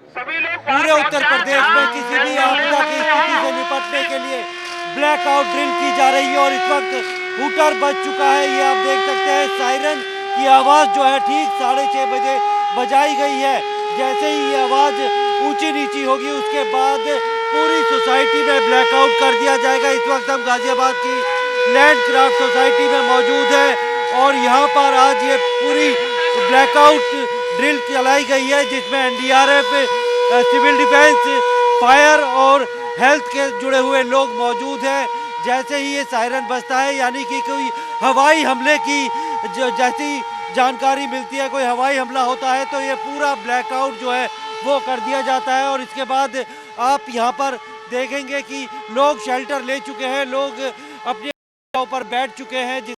पूरे उत्तर प्रदेश में किसी भी आपदा की स्थिति से निपटने के लिए ब्लैकआउट ड्रिल की जा रही है और इस वक्त हूटर बज चुका है। ये आप देख सकते हैं सायरन की आवाज़ जो है ठीक 6:30 बजे बजाई गई है। जैसे ही ये आवाज़ ऊंची नीची होगी उसके बाद पूरी सोसाइटी में ब्लैकआउट कर दिया जाएगा। इस वक्त हम गाजियाबाद की लैंड क्राफ्ट सोसाइटी में मौजूद है और यहाँ पर आज ये पूरी ब्लैकआउट ड्रिल चलाई गई है जिसमें एनडीआरएफ, सिविल डिफेंस, फायर और हेल्थ के जुड़े हुए लोग मौजूद हैं। जैसे ही ये सायरन बजता है यानी कि कोई हवाई हमले की जैसी जानकारी मिलती है, कोई हवाई हमला होता है तो ये पूरा ब्लैकआउट जो है वो कर दिया जाता है। और इसके बाद आप यहाँ पर देखेंगे कि लोग शेल्टर ले चुके हैं, लोग अपने ऊपर बैठ चुके हैं।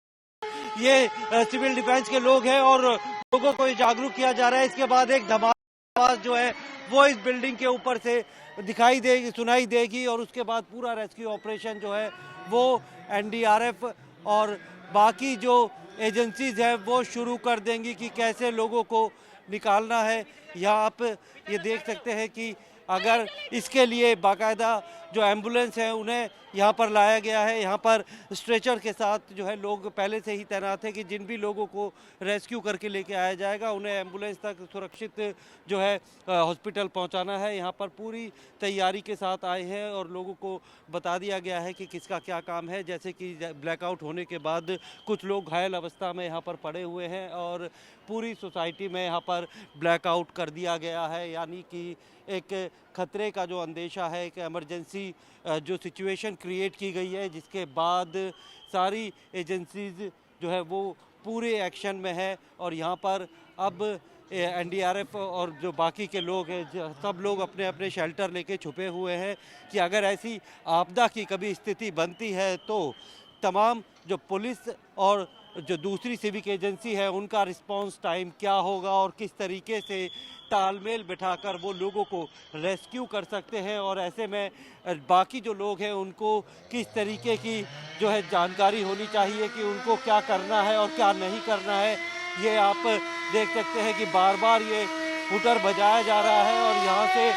ये सिविल डिफेंस के लोग हैं और लोगों को जागरूक किया जा रहा है। इसके बाद एक धमाका आवाज जो है वो इस बिल्डिंग के ऊपर से दिखाई देगी, सुनाई देगी और उसके बाद पूरा रेस्क्यू ऑपरेशन जो है वो एनडीआरएफ और बाकी जो एजेंसीज हैं वो शुरू कर देंगी कि कैसे लोगों को निकालना है। यहाँ आप ये देख सकते हैं कि अगर इसके लिए बाकायदा जो एम्बुलेंस है उन्हें यहाँ पर लाया गया है। यहाँ पर स्ट्रेचर के साथ जो है लोग पहले से ही तैनात हैं कि जिन भी लोगों को रेस्क्यू करके लेके आया जाएगा उन्हें एम्बुलेंस तक सुरक्षित जो है हॉस्पिटल पहुँचाना है। यहाँ पर पूरी तैयारी के साथ आए हैं और लोगों को बता दिया गया है कि किसका क्या काम है। जैसे कि ब्लैकआउट होने के बाद कुछ लोग घायल अवस्था में यहाँ पर पड़े हुए हैं और पूरी सोसाइटी में यहाँ पर ब्लैकआउट कर दिया गया है। यानी कि एक खतरे का जो अंदेशा है, एक इमरजेंसी जो सिचुएशन क्रिएट की गई है जिसके बाद सारी एजेंसीज जो है वो पूरे एक्शन में है। और यहाँ पर अब एनडीआरएफ और जो बाकी के लोग हैं सब लोग अपने अपने शेल्टर लेके छुपे हुए हैं कि अगर ऐसी आपदा की कभी स्थिति बनती है तो तमाम जो पुलिस और जो दूसरी सिविक एजेंसी है उनका रिस्पांस टाइम क्या होगा और किस तरीके से तालमेल बिठाकर वो लोगों को रेस्क्यू कर सकते हैं। और ऐसे में बाकी जो लोग हैं उनको किस तरीके की जो है जानकारी होनी चाहिए कि उनको क्या करना है और क्या नहीं करना है। ये आप देख सकते हैं कि बार बार ये हुटर बजाया जा रहा है और यहाँ से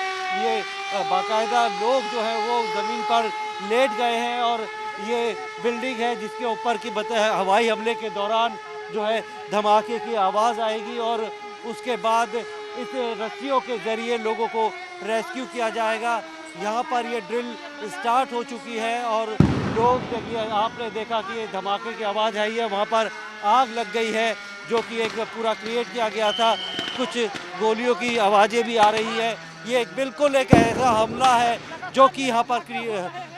ये बाकायदा लोग जो है वो ज़मीन पर लेट गए हैं और ये बिल्डिंग है जिसके ऊपर की हवाई हमले के दौरान जो है धमाके की आवाज़ आएगी और उसके बाद इस रस्सियों के ज़रिए लोगों को रेस्क्यू किया जाएगा। यहाँ पर ये ड्रिल स्टार्ट हो चुकी है और लोग देखिए, आपने देखा कि ये धमाके की आवाज़ आई है, वहाँ पर आग लग गई है जो कि एक पूरा क्रिएट किया गया था। कुछ गोलियों की आवाज़ें भी आ रही है। ये बिल्कुल एक ऐसा हमला है जो कि यहाँ पर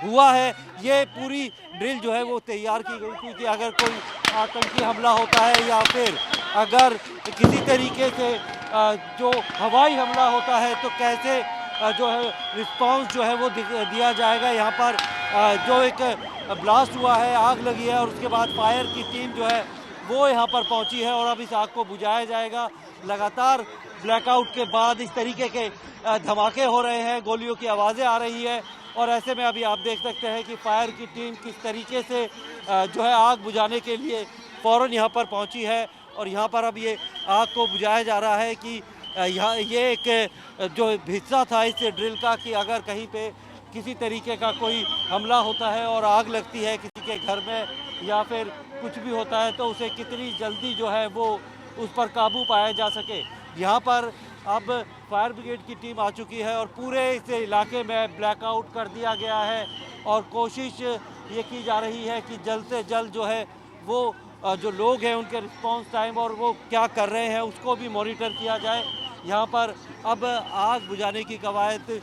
हुआ है। ये पूरी ड्रिल जो है वो तैयार की गई थी कि अगर कोई आतंकी हमला होता है या फिर अगर किसी तरीके से जो हवाई हमला होता है तो कैसे जो है रिस्पांस जो है वो दिया जाएगा। यहाँ पर जो एक ब्लास्ट हुआ है, आग लगी है और उसके बाद फायर की टीम जो है वो यहाँ पर पहुँची है और अब इस आग को बुझाया जाएगा। लगातार ब्लैकआउट के बाद इस तरीके के धमाके हो रहे हैं, गोलियों की आवाज़ें आ रही है और ऐसे में अभी आप देख सकते हैं कि फायर की टीम किस तरीके से जो है आग बुझाने के लिए फ़ौरन यहाँ पर पहुँची है और यहाँ पर अब ये आग को बुझाया जा रहा है कि यहाँ ये एक जो हिस्सा था इस ड्रिल का कि अगर कहीं पे किसी तरीके का कोई हमला होता है और आग लगती है किसी के घर में या फिर कुछ भी होता है तो उसे कितनी जल्दी जो है वो उस पर काबू पाया जा सके। यहाँ पर अब फायर ब्रिगेड की टीम आ चुकी है और पूरे इस इलाके में ब्लैकआउट कर दिया गया है और कोशिश ये की जा रही है कि जल्द से जल्द जो है वो जो लोग हैं उनके रिस्पांस टाइम और वो क्या कर रहे हैं उसको भी मॉनिटर किया जाए। यहाँ पर अब आग बुझाने की कवायद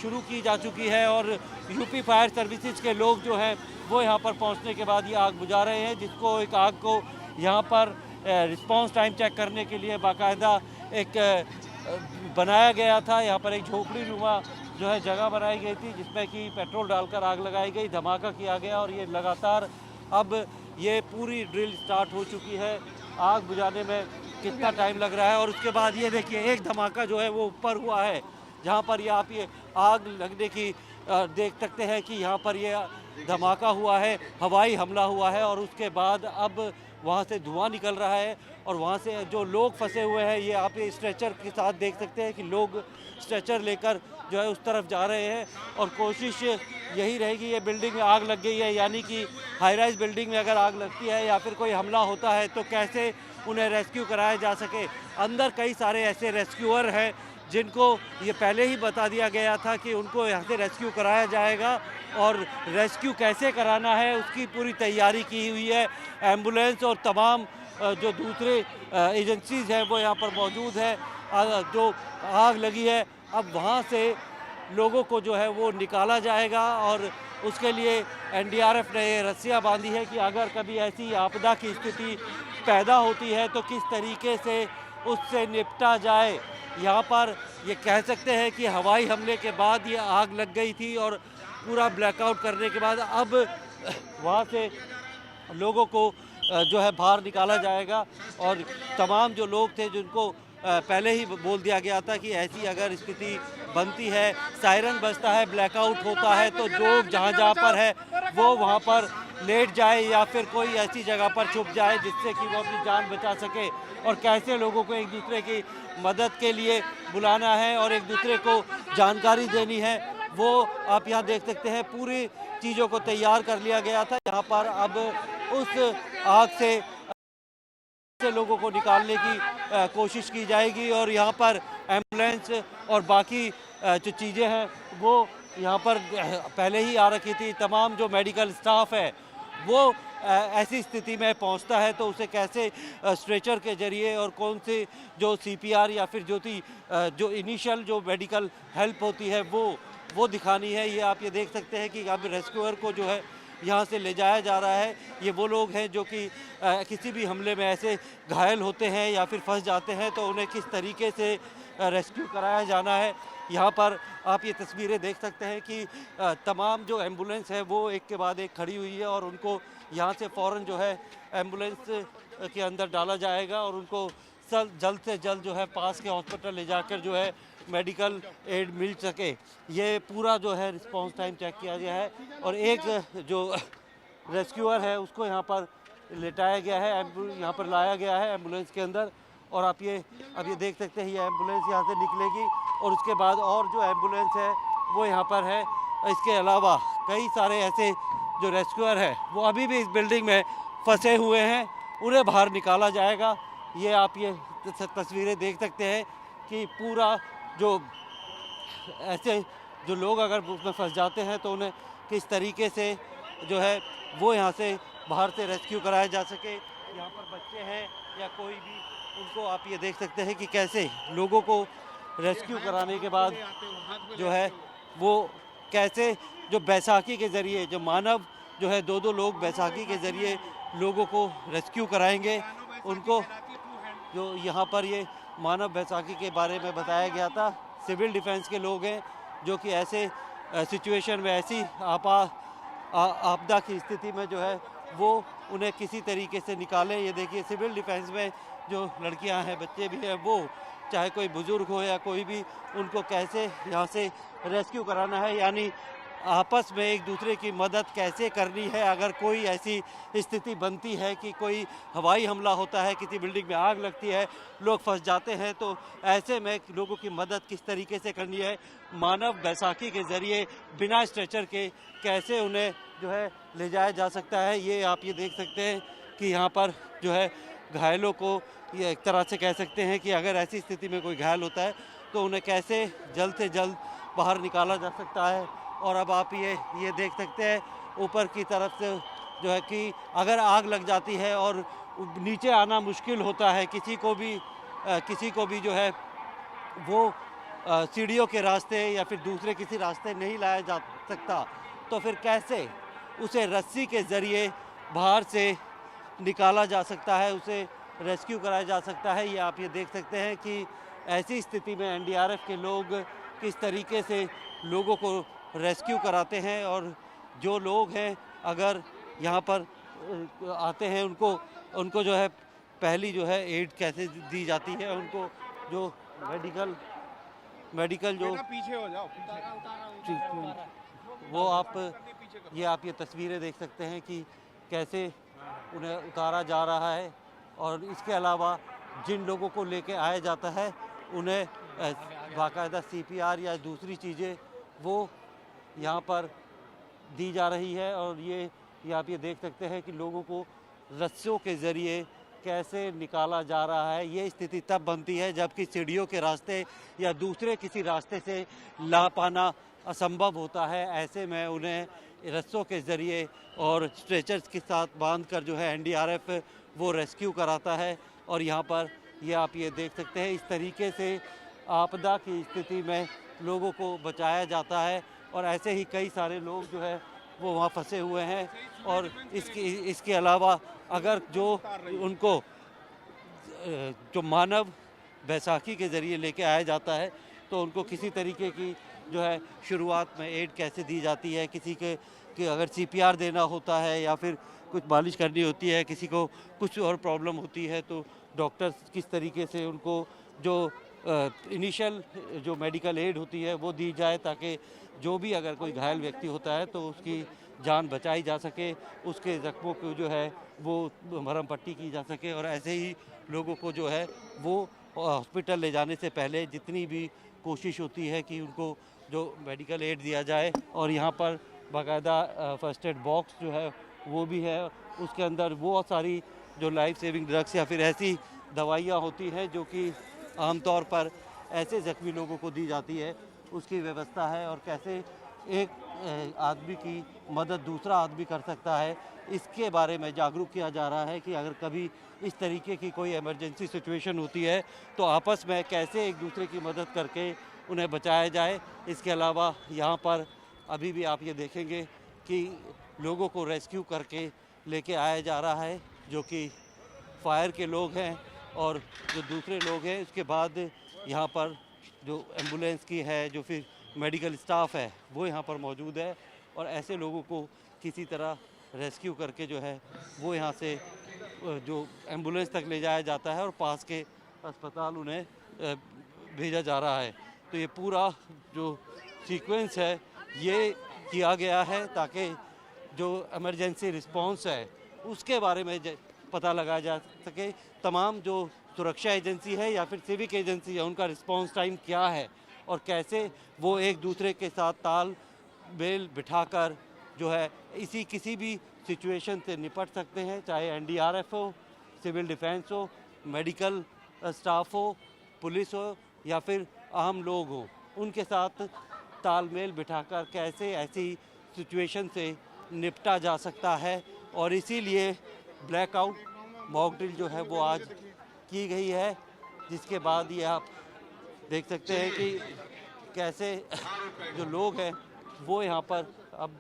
शुरू की जा चुकी है और यूपी फायर सर्विसेज के लोग जो हैं वो यहाँ पर पहुँचने के बाद ये आग बुझा रहे हैं, जिसको एक आग को यहाँ पर रिस्पांस टाइम चेक करने के लिए बाकायदा एक बनाया गया था। यहाँ पर एक झोपड़ी नुमा जो है जगह बनाई गई थी जिसमें कि पेट्रोल डालकर आग लगाई गई, धमाका किया गया और ये लगातार अब ये पूरी ड्रिल स्टार्ट हो चुकी है। आग बुझाने में कितना टाइम लग रहा है और उसके बाद ये देखिए एक धमाका जो है वो ऊपर हुआ है जहाँ पर ये आप ये आग लगने की देख सकते हैं कि यहाँ पर ये धमाका हुआ है, हवाई हमला हुआ है और उसके बाद अब वहाँ से धुआं निकल रहा है और वहाँ से जो लोग फंसे हुए हैं, ये आप स्ट्रेचर के साथ देख सकते हैं कि लोग स्ट्रेचर लेकर जो है उस तरफ जा रहे हैं और कोशिश यही रहेगी। ये बिल्डिंग में आग लग गई है, यानी कि हाई राइज बिल्डिंग में अगर आग लगती है या फिर कोई हमला होता है तो कैसे उन्हें रेस्क्यू कराया जा सके। अंदर कई सारे ऐसे रेस्क्यूअर हैं जिनको ये पहले ही बता दिया गया था कि उनको यहाँ से रेस्क्यू कराया जाएगा और रेस्क्यू कैसे कराना है उसकी पूरी तैयारी की हुई है। एम्बुलेंस और तमाम जो दूसरे एजेंसीज़ हैं वो यहाँ पर मौजूद है। जो आग लगी है अब वहाँ से लोगों को जो है वो निकाला जाएगा और उसके लिए एनडीआरएफ ने ये रस्सियाँ बांधी है कि अगर कभी ऐसी आपदा की स्थिति पैदा होती है तो किस तरीके से उससे निपटा जाए। यहाँ पर ये कह सकते हैं कि हवाई हमले के बाद ये आग लग गई थी और पूरा ब्लैकआउट करने के बाद अब वहाँ से लोगों को जो है बाहर निकाला जाएगा और तमाम जो लोग थे जिनको पहले ही बोल दिया गया था कि ऐसी अगर स्थिति बनती है, सायरन बजता है, ब्लैकआउट होता है तो लोग जहाँ जहाँ पर है वो वहाँ पर लेट जाए या फिर कोई ऐसी जगह पर छुप जाए जिससे कि वो अपनी जान बचा सके। और कैसे लोगों को एक दूसरे की मदद के लिए बुलाना है और एक दूसरे को जानकारी देनी है, वो आप यहाँ देख सकते हैं। पूरी चीज़ों को तैयार कर लिया गया था। यहाँ पर अब उस आग से लोगों को निकालने की कोशिश की जाएगी और यहाँ पर एम्बुलेंस और बाकी जो चीज़ें हैं वो यहाँ पर पहले ही आ रखी थी। तमाम जो मेडिकल स्टाफ है वो ऐसी स्थिति में पहुँचता है तो उसे कैसे स्ट्रेचर के जरिए और कौन से जो सीपीआर या फिर जो इनिशियल जो मेडिकल हेल्प होती है वो दिखानी है। ये आप ये देख सकते हैं कि अब रेस्क्यूअर को जो है यहाँ से ले जाया जा रहा है। ये वो लोग हैं जो कि किसी भी हमले में ऐसे घायल होते हैं या फिर फंस जाते हैं तो उन्हें किस तरीके से रेस्क्यू कराया जाना है। यहाँ पर आप ये तस्वीरें देख सकते हैं कि तमाम जो एम्बुलेंस है वो एक के बाद एक खड़ी हुई है और उनको यहाँ से फ़ौरन जो है एम्बुलेंस के अंदर डाला जाएगा और उनको जल्द से जल्द जो है पास के हॉस्पिटल ले जाकर जो है मेडिकल एड मिल सके। ये पूरा जो है रिस्पांस टाइम चेक किया गया है और एक जो रेस्क्यूअर है उसको यहाँ पर लेटाया गया है, यहाँ पर लाया गया है एम्बुलेंस के अंदर। और आप ये अब ये देख सकते हैं ये एम्बुलेंस यहाँ से निकलेगी और उसके बाद और जो एम्बुलेंस है वो यहाँ पर है। इसके अलावा कई सारे ऐसे जो रेस्क्यूअर है वो अभी भी इस बिल्डिंग में फंसे हुए हैं, उन्हें बाहर निकाला जाएगा। ये आप ये तस्वीरें देख सकते हैं कि पूरा जो ऐसे जो लोग अगर उसमें फंस जाते हैं तो उन्हें किस तरीके से जो है वो यहाँ से बाहर से रेस्क्यू कराया जा सके। यहाँ पर बच्चे हैं या कोई भी, उनको आप ये देख सकते हैं कि कैसे लोगों को रेस्क्यू कराने के बाद जो है वो कैसे जो बैसाखी के ज़रिए जो मानव जो है दो लोग बैसाखी के ज़रिए लोगों को रेस्क्यू कराएंगे। उनको जो यहाँ पर ये मानव बैसाखी के बारे में बताया गया था, सिविल डिफेंस के लोग हैं जो कि ऐसे सिचुएशन में ऐसी आपदा की स्थिति में जो है वो उन्हें किसी तरीके से निकालें। ये देखिए सिविल डिफेंस में जो लड़कियां हैं, बच्चे भी हैं, वो चाहे कोई बुज़ुर्ग हो या कोई भी, उनको कैसे यहाँ से रेस्क्यू कराना है, यानी आपस में एक दूसरे की मदद कैसे करनी है। अगर कोई ऐसी स्थिति बनती है कि कोई हवाई हमला होता है, किसी बिल्डिंग में आग लगती है, लोग फंस जाते हैं, तो ऐसे में लोगों की मदद किस तरीके से करनी है, मानव बैसाखी के ज़रिए बिना स्ट्रेचर के कैसे उन्हें जो है ले जाया जा सकता है। ये आप ये देख सकते हैं कि यहाँ पर जो है घायलों को, ये एक तरह से कह सकते हैं कि अगर ऐसी स्थिति में कोई घायल होता है तो उन्हें कैसे जल्द से जल्द बाहर निकाला जा सकता है। और अब आप ये देख सकते हैं ऊपर की तरफ से जो है कि अगर आग लग जाती है और नीचे आना मुश्किल होता है, किसी को भी जो है वो सीढ़ियों के रास्ते या फिर दूसरे किसी रास्ते नहीं लाया जा सकता, तो फिर कैसे उसे रस्सी के ज़रिए बाहर से निकाला जा सकता है, उसे रेस्क्यू कराया जा सकता है। ये आप ये देख सकते हैं कि ऐसी स्थिति में एनडीआरएफ के लोग किस तरीके से लोगों को रेस्क्यू कराते हैं। और जो लोग हैं अगर यहाँ पर आते हैं उनको जो है पहली जो है एड कैसे दी जाती है, उनको जो मेडिकल जो पीछे हो जाओ, वो आप ये तस्वीरें देख सकते हैं कि कैसे उन्हें उतारा जा रहा है। और इसके अलावा जिन लोगों को लेके आया जाता है उन्हें बाकायदा CPR या दूसरी चीज़ें वो यहाँ पर दी जा रही है। और ये आप ये देख सकते हैं कि लोगों को रस्सियों के ज़रिए कैसे निकाला जा रहा है। ये स्थिति तब बनती है जबकि सीढ़ियों के रास्ते या दूसरे किसी रास्ते से ला पाना असंभव होता है। ऐसे में उन्हें रस्सों के ज़रिए और स्ट्रेचर्स के साथ बांधकर जो है NDRF वो रेस्क्यू कराता है। और यहाँ पर ये आप ये देख सकते हैं इस तरीके से आपदा की स्थिति में लोगों को बचाया जाता है। और ऐसे ही कई सारे लोग जो है वो वहाँ फंसे हुए हैं। और इसके अलावा अगर जो उनको जो मानव बैसाखी के ज़रिए लेके आया जाता है तो उनको किसी तरीके की जो है शुरुआत में एड कैसे दी जाती है, किसी के अगर CPR देना होता है या फिर कुछ मालिश करनी होती है, किसी को कुछ और प्रॉब्लम होती है तो डॉक्टर्स किस तरीके से उनको जो इनिशियल जो मेडिकल एड होती है वो दी जाए ताकि जो भी अगर कोई घायल व्यक्ति होता है तो उसकी जान बचाई जा सके, उसके ज़ख्मों को जो है वो मरहम पट्टी की जा सके। और ऐसे ही लोगों को जो है वो हॉस्पिटल ले जाने से पहले जितनी भी कोशिश होती है कि उनको जो मेडिकल एड दिया जाए। और यहाँ पर बाकायदा फर्स्ट एड बॉक्स जो है वो भी है, उसके अंदर वो सारी जो लाइफ सेविंग ड्रग्स या फिर ऐसी दवाइयाँ होती हैं जो कि आमतौर पर ऐसे ज़ख्मी लोगों को दी जाती है, उसकी व्यवस्था है। और कैसे एक आदमी की मदद दूसरा आदमी कर सकता है, इसके बारे में जागरूक किया जा रहा है कि अगर कभी इस तरीके की कोई इमरजेंसी सिचुएशन होती है तो आपस में कैसे एक दूसरे की मदद करके उन्हें बचाया जाए। इसके अलावा यहाँ पर अभी भी आप ये देखेंगे कि लोगों को रेस्क्यू करके लेके आया जा रहा है, जो कि फायर के लोग हैं और जो दूसरे लोग हैं। उसके बाद यहाँ पर जो एम्बुलेंस की है, जो फिर मेडिकल स्टाफ है वो यहाँ पर मौजूद है। और ऐसे लोगों को किसी तरह रेस्क्यू करके जो है वो यहाँ से जो एम्बुलेंस तक ले जाया जाता है और पास के अस्पताल उन्हें भेजा जा रहा है। तो ये पूरा जो सीक्वेंस है ये किया गया है ताकि जो इमरजेंसी रिस्पांस है उसके बारे में पता लगाया जा सके। तमाम जो सुरक्षा एजेंसी है या फिर सिविक एजेंसी है उनका रिस्पांस टाइम क्या है और कैसे वो एक दूसरे के साथ तालमेल बिठाकर जो है किसी भी सिचुएशन से निपट सकते हैं, चाहे NDRF हो, सिविल डिफेंस हो, मेडिकल स्टाफ हो, पुलिस हो या फिर आम लोग हो, उनके साथ तालमेल बिठाकर कैसे ऐसी सिचुएशन से निपटा जा सकता है। और इसीलिए ब्लैकआउट मॉक ड्रिल जो है वो आज की गई है, जिसके बाद ये आप देख सकते हैं कि कैसे जो लोग हैं वो यहाँ पर अब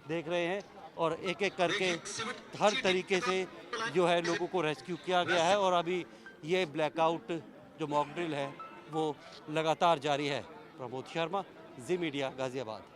देख रहे हैं और एक एक करके हर तरीके से जो है लोगों को रेस्क्यू किया गया है। और अभी ये ब्लैकआउट जो मॉक ड्रिल है वो लगातार जारी है। प्रमोद शर्मा, जी मीडिया, गाज़ियाबाद।